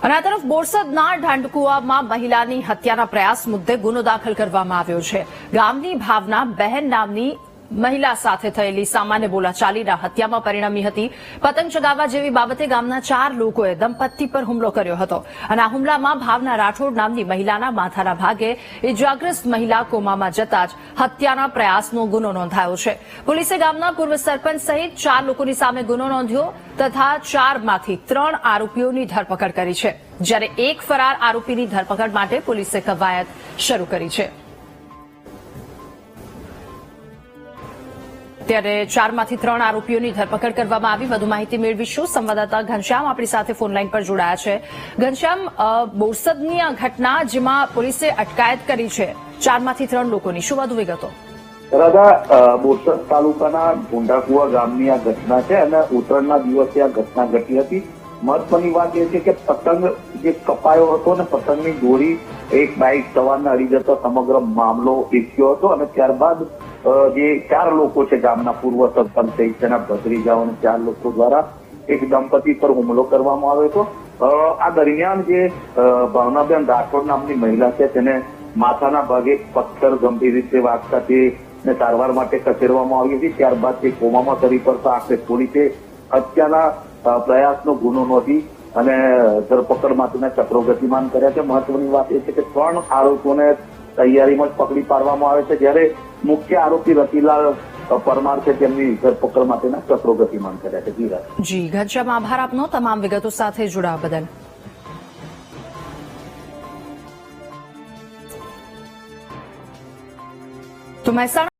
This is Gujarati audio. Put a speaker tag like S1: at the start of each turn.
S1: અને આ તરફ બોરસદના ઢાંડકુવામાં મહિલાની હત્યાના પ્રયાસ મુદ્દે ગુનો દાખલ કરવામાં આવ્યો છે. ગામની ભાવના બહેન નામની મહિલા સાથે થયેલી સામાન્ય બોલાચાલીના હત્યામાં પરિણમી હતી. પતંગ ચગાવવા જેવી બાબતે ગામના 4 લોકોએ દંપતી પર હુમલો કર્યો હતો અને આ હુમલામાં ભાવના રાઠોડ નામની મહિલાના માથાના ભાગે ઇજાગ્રસ્ત મહિલા કોમામાં જતા જ હત્યાના પ્રયાસનો ગુનો નોંધાયો છે. પોલીસે ગામના પૂર્વ સરપંચ સહિત 4 લોકોની સામે ગુનો નોંધ્યો તથા 4માંથી 3 આરોપીઓની ધરપકડ કરી છે, જ્યારે એક ફરાર આરોપીની ધરપકડ માટે પોલીસે કવાયત શરૂ કરી છે. ત્યારે 4માંથી 3 આરોપીઓની ધરપકડ કરવામાં આવી. વધુ માહિતી મેળવીશું. સંવાદદાતા ઘનશ્યામ આપણી સાથે ફોનલાઈન પર જોડાયા છે. ઘનશ્યામ, બોરસદની આ ઘટના જેમાં પોલીસે અટકાયત કરી છે 4માંથી 3 લોકોની, શું વધુ વિગતો?
S2: રાધા, બોરસદ તાલુકાના ઢોંડાકુવા ગામની આ ઘટના છે અને ઉત્તરાયણના દિવસે આ ઘટના ઘટી હતી. મહત્વની વાત એ છે કે પતંગ જે કપાયો હતો અને પતંગની દોરી એક બાઇક સવારને અડી જતો સમગ્ર મામલો એક્યો હતો અને ત્યારબાદ જે 4 લોકો છે ગામના પૂર્વ સરપંચ સહિત તેના ભત્રીજાઓ અને 4 લોકો દ્વારા એક દંપતી પર હુમલો કરવામાં આવ્યો હતો. આ દરમિયાન જે ભાવનાબેન રાઠોડ નામની મહિલા છે તેને માથાના ભાગે પથ્થર ગંભીર રીતે વાગતા તેને સારવાર માટે ખસેડવામાં આવી હતી. ત્યારબાદ તે કોમામાં કરી પડતા આખરે પોલીસે હત્યાના પ્રયાસનો ગુનો નોંધી અને ધરપકડ માટેના ચક્રો ગતિમાન કર્યા છે. મહત્વની વાત એ છે કે 3 આરોપીઓને તૈયારીમાં જ પકડી પાડવામાં આવે છે, જ્યારે મુખ્ય આરોપી રતિલાલ પરમાર છે તેમની ધરપકડ માટેના ચક્રો ગતિમાન કર્યા છે.
S1: જી ઘનશ્યામ, આભાર આપનો તમામ વિગતો સાથે જોડાવા બદલ. તો મહેસાણા